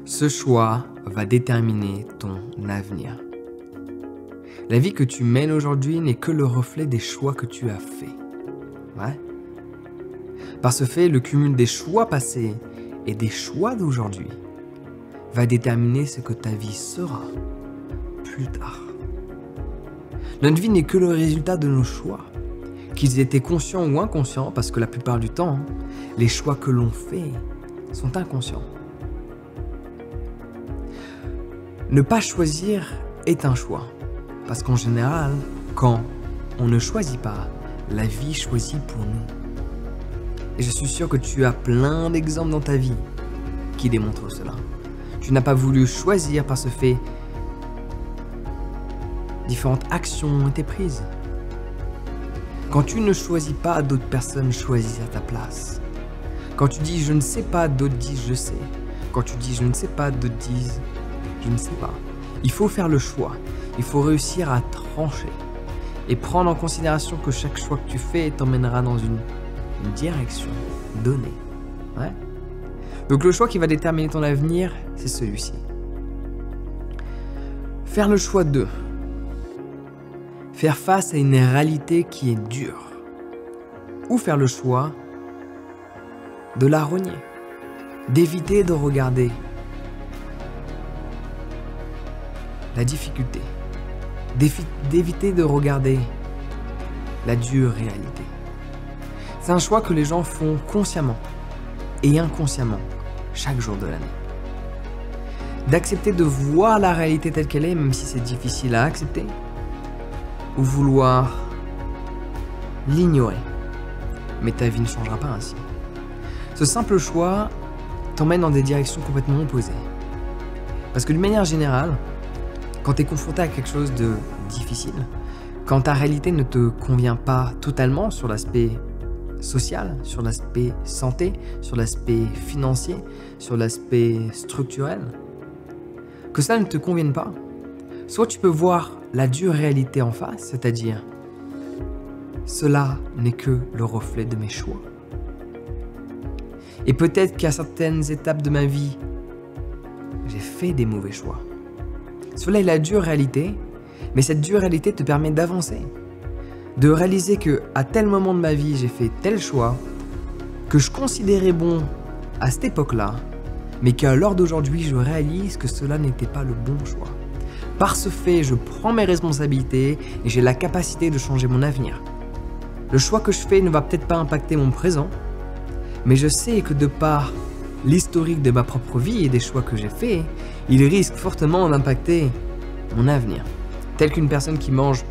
Ce choix va déterminer ton avenir. La vie que tu mènes aujourd'hui n'est que le reflet des choix que tu as faits. Ouais. Par ce fait, le cumul des choix passés et des choix d'aujourd'hui va déterminer ce que ta vie sera plus tard. Notre vie n'est que le résultat de nos choix, qu'ils étaient conscients ou inconscients, parce que la plupart du temps, les choix que l'on fait sont inconscients. Ne pas choisir est un choix, parce qu'en général, quand on ne choisit pas, la vie choisit pour nous. Et je suis sûr que tu as plein d'exemples dans ta vie qui démontrent cela. Tu n'as pas voulu choisir par ce fait. Différentes actions ont été prises. Quand tu ne choisis pas, d'autres personnes choisissent à ta place. Quand tu dis « je ne sais pas », d'autres disent « je sais ». Quand tu dis « je ne sais pas », d'autres disent « je ne sais pas ». Il faut faire le choix. Il faut réussir à trancher et prendre en considération que chaque choix que tu fais t'emmènera dans une direction donnée. Ouais. Donc le choix qui va déterminer ton avenir, c'est celui-ci. Faire le choix de faire face à une réalité qui est dure, ou faire le choix de la renier, d'éviter de regarder la difficulté, d'éviter de regarder la dure réalité. C'est un choix que les gens font consciemment et inconsciemment chaque jour de l'année. D'accepter de voir la réalité telle qu'elle est, même si c'est difficile à accepter, ou vouloir l'ignorer. Mais ta vie ne changera pas ainsi. Ce simple choix t'emmène dans des directions complètement opposées. Parce que d'une manière générale, quand tu es confronté à quelque chose de difficile, quand ta réalité ne te convient pas totalement sur l'aspect social, sur l'aspect santé, sur l'aspect financier, sur l'aspect structurel, que ça ne te convienne pas, soit tu peux voir la dure réalité en face, c'est-à-dire cela n'est que le reflet de mes choix. Et peut-être qu'à certaines étapes de ma vie, j'ai fait des mauvais choix. Cela est la dure réalité, mais cette dure réalité te permet d'avancer, de réaliser que à tel moment de ma vie, j'ai fait tel choix que je considérais bon à cette époque-là, mais qu'à l'heure d'aujourd'hui, je réalise que cela n'était pas le bon choix. Par ce fait, je prends mes responsabilités et j'ai la capacité de changer mon avenir. Le choix que je fais ne va peut-être pas impacter mon présent, mais je sais que de par l'historique de ma propre vie et des choix que j'ai faits, il risque fortement d'impacter mon avenir. Tel qu'une personne qui mange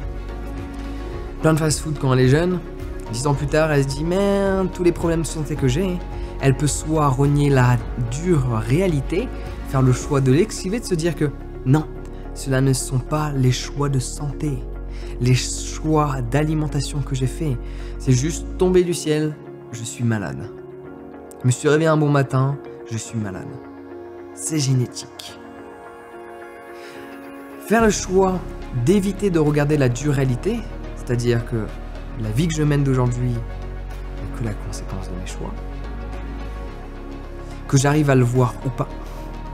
plein de fast-food quand elle est jeune, 10 ans plus tard, elle se dit « mais tous les problèmes de santé que j'ai », elle peut soit renier la dure réalité, faire le choix de l'esquiver, de se dire que non, cela ne sont pas les choix de santé, les choix d'alimentation que j'ai faits. C'est juste tomber du ciel, je suis malade. Je me suis réveillé un bon matin, je suis malade. C'est génétique. Faire le choix d'éviter de regarder la dure réalité, c'est-à-dire que la vie que je mène d'aujourd'hui n'est que la conséquence de mes choix, que j'arrive à le voir ou pas,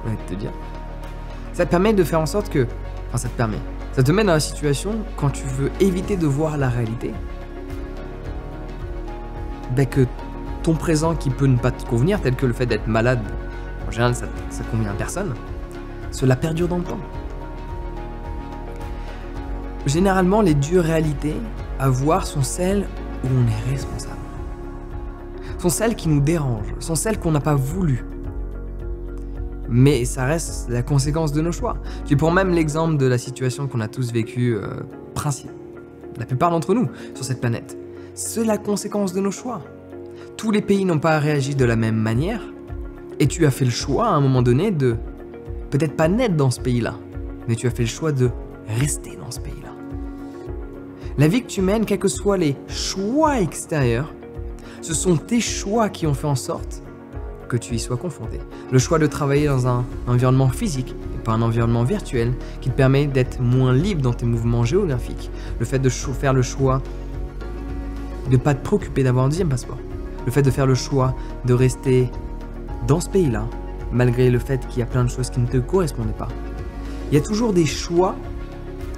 je vais te dire. Ça te permet de faire en sorte que... Enfin, ça te met dans la situation, quand tu veux éviter de voir la réalité, que ton présent qui peut ne pas te convenir, tel que le fait d'être malade, en général, ça convient à personne, cela perdure dans le temps. Généralement, les dures réalités à voir sont celles où on est responsable. Sont celles qui nous dérangent, sont celles qu'on n'a pas voulu. Mais ça reste la conséquence de nos choix. Tu prends même l'exemple de la situation qu'on a tous vécue, la plupart d'entre nous, sur cette planète. C'est la conséquence de nos choix. Tous les pays n'ont pas réagi de la même manière, et tu as fait le choix à un moment donné de, peut-être pas naître dans ce pays-là, mais tu as fait le choix de rester dans ce pays-là. La vie que tu mènes, quels que soient les choix extérieurs, ce sont tes choix qui ont fait en sorte que tu y sois confronté. Le choix de travailler dans un environnement physique et pas un environnement virtuel qui te permet d'être moins libre dans tes mouvements géographiques. Le fait de faire le choix de ne pas te préoccuper d'avoir un deuxième passeport. Le fait de faire le choix de rester dans ce pays-là, malgré le fait qu'il y a plein de choses qui ne te correspondaient pas. Il y a toujours des choix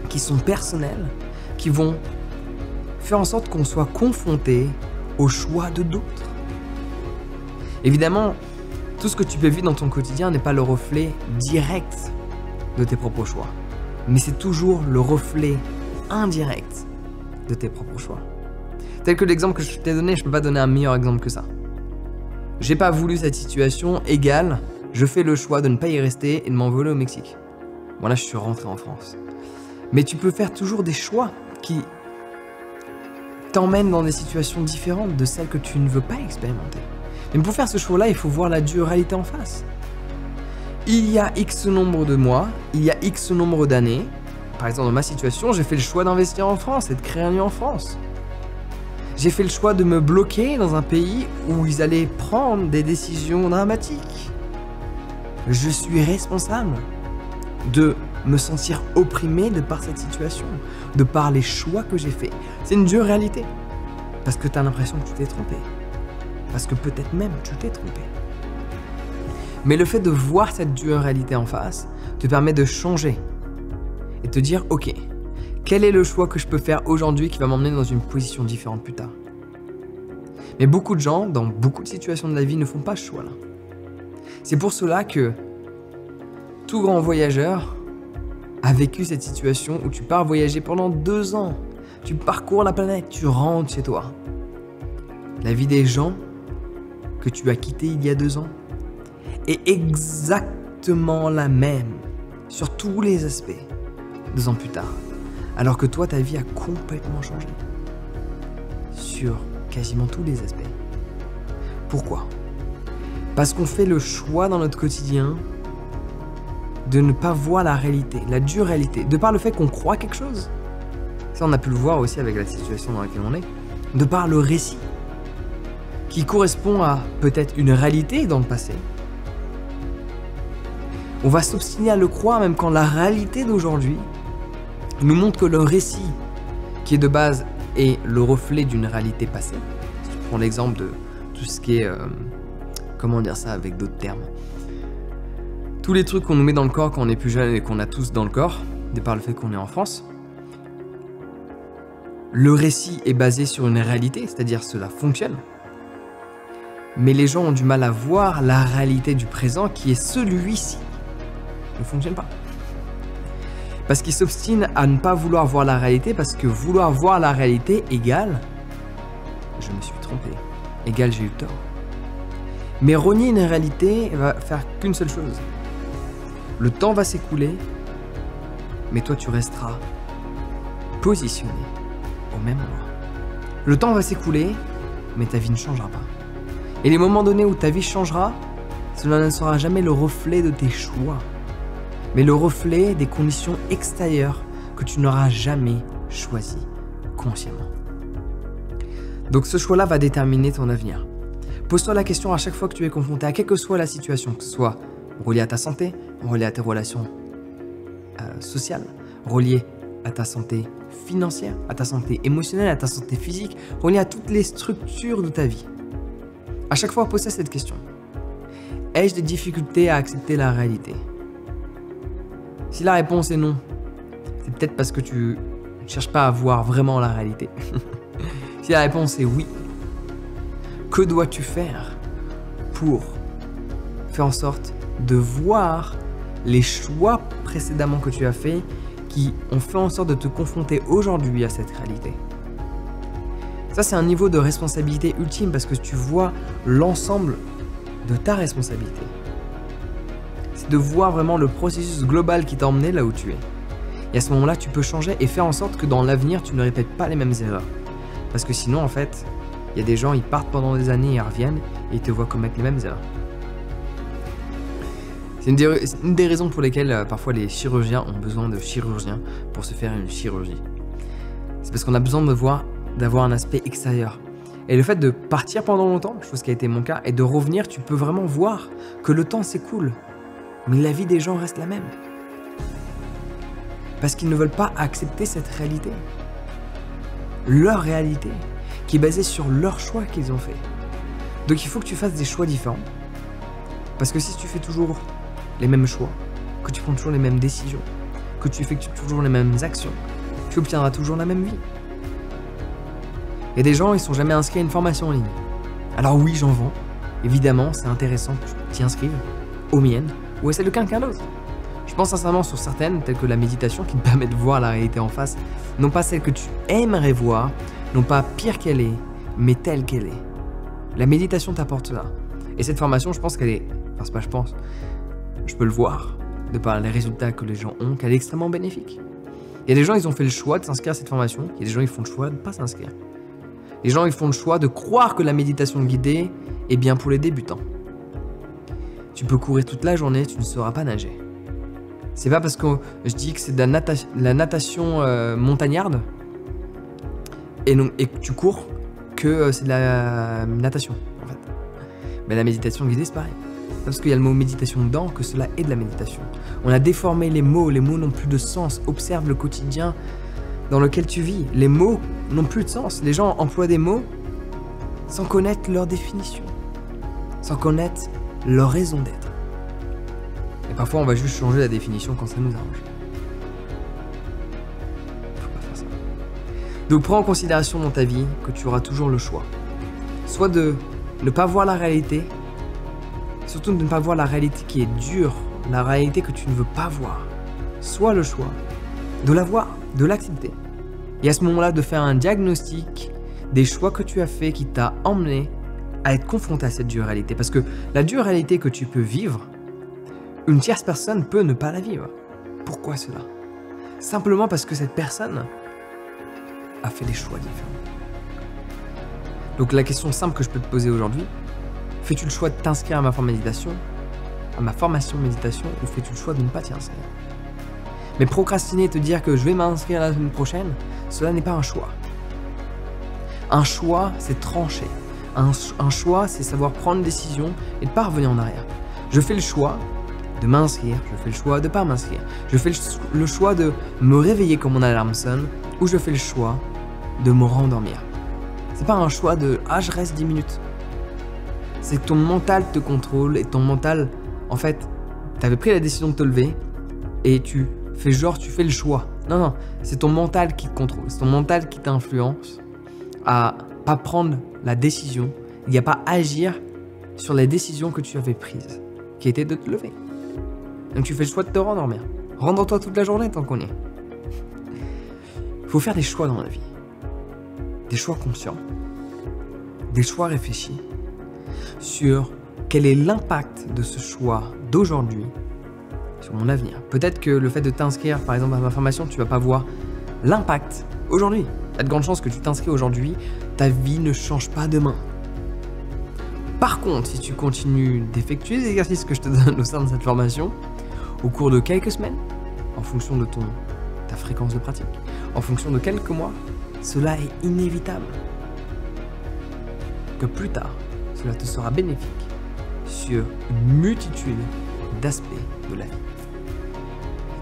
qui sont personnels, qui vont faire en sorte qu'on soit confronté aux choix de d'autres. Évidemment, tout ce que tu peux vivre dans ton quotidien n'est pas le reflet direct de tes propres choix, mais c'est toujours le reflet indirect de tes propres choix. Tel que l'exemple que je t'ai donné, je ne peux pas donner un meilleur exemple que ça. J'ai pas voulu cette situation, égale, je fais le choix de ne pas y rester et de m'envoler au Mexique. Bon là, je suis rentré en France. Mais tu peux faire toujours des choix qui t'emmènent dans des situations différentes de celles que tu ne veux pas expérimenter. Mais pour faire ce choix-là, il faut voir la dure réalité en face. Il y a X nombre de mois, il y a X nombre d'années. Par exemple, dans ma situation, j'ai fait le choix d'investir en France et de créer un lieu en France. J'ai fait le choix de me bloquer dans un pays où ils allaient prendre des décisions dramatiques. Je suis responsable de me sentir opprimé de par cette situation, de par les choix que j'ai faits. C'est une dure réalité. Parce que tu as l'impression que tu t'es trompé. Parce que peut-être même tu t'es trompé. Mais le fait de voir cette dure réalité en face te permet de changer et te dire, ok, quel est le choix que je peux faire aujourd'hui qui va m'emmener dans une position différente plus tard? Mais beaucoup de gens, dans beaucoup de situations de la vie, ne font pas ce choix-là. C'est pour cela que tout grand voyageur a vécu cette situation où tu pars voyager pendant 2 ans. Tu parcours la planète, tu rentres chez toi. La vie des gens que tu as quittés il y a 2 ans est exactement la même sur tous les aspects 2 ans plus tard. Alors que toi, ta vie a complètement changé. Sur quasiment tous les aspects. Pourquoi? Parce qu'on fait le choix dans notre quotidien de ne pas voir la réalité, la dure réalité, de par le fait qu'on croit quelque chose. Ça, on a pu le voir aussi avec la situation dans laquelle on est. De par le récit, qui correspond à peut-être une réalité dans le passé. On va s'obstiner à le croire même quand la réalité d'aujourd'hui nous montre que le récit, qui est de base, est le reflet d'une réalité passée. Si tu prends l'exemple de tout ce qui est... comment dire ça avec d'autres termes? Tous les trucs qu'on nous met dans le corps quand on est plus jeune et qu'on a tous dans le corps, de par le fait qu'on est en France. Le récit est basé sur une réalité, c'est-à-dire cela fonctionne. Mais les gens ont du mal à voir la réalité du présent qui est celui-ci. Ne fonctionne pas. Parce qu'ils s'obstinent à ne pas vouloir voir la réalité, parce que vouloir voir la réalité égale je me suis trompé, égale j'ai eu tort. Mais renier une réalité va faire qu'une seule chose. Le temps va s'écouler, mais toi tu resteras positionné au même endroit. Le temps va s'écouler, mais ta vie ne changera pas. Et les moments donnés où ta vie changera, cela ne sera jamais le reflet de tes choix, mais le reflet des conditions extérieures que tu n'auras jamais choisies consciemment. Donc ce choix-là va déterminer ton avenir. Pose-toi la question à chaque fois que tu es confronté à quelle que soit la situation, que ce soit relié à ta santé, relié à tes relations sociales, relié à ta santé financière, à ta santé émotionnelle, à ta santé physique, relié à toutes les structures de ta vie. À chaque fois, pose-toi cette question. Ai-je des difficultés à accepter la réalité? Si la réponse est non, c'est peut-être parce que tu ne cherches pas à voir vraiment la réalité. Si la réponse est oui, que dois-tu faire pour faire en sorte de voir les choix précédemment que tu as faits qui ont fait en sorte de te confronter aujourd'hui à cette réalité? Ça, c'est un niveau de responsabilité ultime parce que tu vois l'ensemble de ta responsabilité. C'est de voir vraiment le processus global qui t'a emmené là où tu es. Et à ce moment-là, tu peux changer et faire en sorte que dans l'avenir, tu ne répètes pas les mêmes erreurs. Parce que sinon, en fait, il y a des gens, ils partent pendant des années et ils reviennent et ils te voient commettre les mêmes erreurs. C'est une des raisons pour lesquelles parfois les chirurgiens ont besoin de chirurgiens pour se faire une chirurgie. C'est parce qu'on a besoin d'avoir un aspect extérieur. Et le fait de partir pendant longtemps, chose qui a été mon cas, et de revenir, tu peux vraiment voir que le temps s'écoule. Mais la vie des gens reste la même. Parce qu'ils ne veulent pas accepter cette réalité. Leur réalité, qui est basée sur leurs choix qu'ils ont fait. Donc il faut que tu fasses des choix différents. Parce que si tu fais toujours les mêmes choix, que tu prends toujours les mêmes décisions, que tu effectues toujours les mêmes actions, tu obtiendras toujours la même vie. Il y a des gens, ils sont jamais inscrits à une formation en ligne. Alors oui, j'en vends. Évidemment, c'est intéressant que tu t'y inscrives, aux miennes, ou à celle de quelqu'un d'autre. Je pense sincèrement sur certaines, telles que la méditation, qui te permet de voir la réalité en face, non pas celle que tu aimerais voir, non pas pire qu'elle est, mais telle qu'elle est. La méditation t'apporte cela. Et cette formation, je pense qu'elle est... Enfin, c'est pas je pense. Je peux le voir, de par les résultats que les gens ont, qu'elle est extrêmement bénéfique. Il y a des gens, ils ont fait le choix de s'inscrire à cette formation. Il y a des gens, ils font le choix de ne pas s'inscrire. Les gens, ils font le choix de croire que la méditation guidée est bien pour les débutants. Tu peux courir toute la journée, tu ne sauras pas nager. C'est pas parce que je dis que c'est de la natation montagnarde et que tu cours que c'est de la natation, en fait. Mais la méditation guidée, c'est pareil. Parce qu'il y a le mot méditation dedans, que cela est de la méditation. On a déformé les mots n'ont plus de sens. Observe le quotidien dans lequel tu vis. Les mots n'ont plus de sens. Les gens emploient des mots sans connaître leur définition, sans connaître leur raison d'être. Et parfois, on va juste changer la définition quand ça nous arrange. Faut pas faire ça. Donc, prends en considération dans ta vie que tu auras toujours le choix. Soit de ne pas voir la réalité, surtout de ne pas voir la réalité qui est dure, la réalité que tu ne veux pas voir. Soit le choix de la voir, de l'accepter. Et à ce moment-là, de faire un diagnostic des choix que tu as fait qui t'a emmené à être confronté à cette dure réalité. Parce que la dure réalité que tu peux vivre, une tierce personne peut ne pas la vivre. Pourquoi cela? Simplement parce que cette personne a fait des choix différents. Donc la question simple que je peux te poser aujourd'hui, fais-tu le choix de t'inscrire à ma formation méditation, ou fais-tu le choix de ne pas t'y inscrire? Mais procrastiner et te dire que je vais m'inscrire la semaine prochaine, cela n'est pas un choix. Un choix, c'est trancher. Un choix, c'est savoir prendre une décision et ne pas revenir en arrière. Je fais le choix de m'inscrire, je fais le choix de ne pas m'inscrire. Je fais le choix de me réveiller quand mon alarme sonne, ou je fais le choix de me rendormir. C'est pas un choix de « ah, je reste 10 minutes ». C'est que ton mental te contrôle et ton mental, en fait, tu avais pris la décision de te lever et tu fais genre, tu fais le choix. Non, non, c'est ton mental qui te contrôle, c'est ton mental qui t'influence à pas prendre la décision, il n'y a pas agir sur les décisions que tu avais prises, qui étaient de te lever. Donc tu fais le choix de te rendormir. Rendre-toi toute la journée tant qu'on y est. Il faut faire des choix dans la vie. Des choix conscients. Des choix réfléchis sur quel est l'impact de ce choix d'aujourd'hui sur mon avenir. Peut-être que le fait de t'inscrire par exemple à ma formation, tu vas pas voir l'impact aujourd'hui. Il y a de grandes chances que tu t'inscris aujourd'hui, ta vie ne change pas demain. Par contre, si tu continues d'effectuer les exercices que je te donne au sein de cette formation, au cours de quelques semaines, en fonction de ta fréquence de pratique, en fonction de quelques mois, cela est inévitable. Que plus tard, cela te sera bénéfique sur une multitude d'aspects de la vie.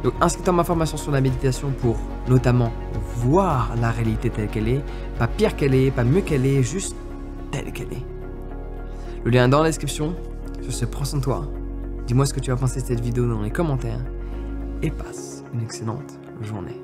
Donc inscris-toi à ma formation sur la méditation pour notamment voir la réalité telle qu'elle est, pas pire qu'elle est, pas mieux qu'elle est, juste telle qu'elle est. Le lien est dans la description. Sur ce, prends soin de toi. Dis-moi ce que tu as pensé de cette vidéo dans les commentaires et passe une excellente journée.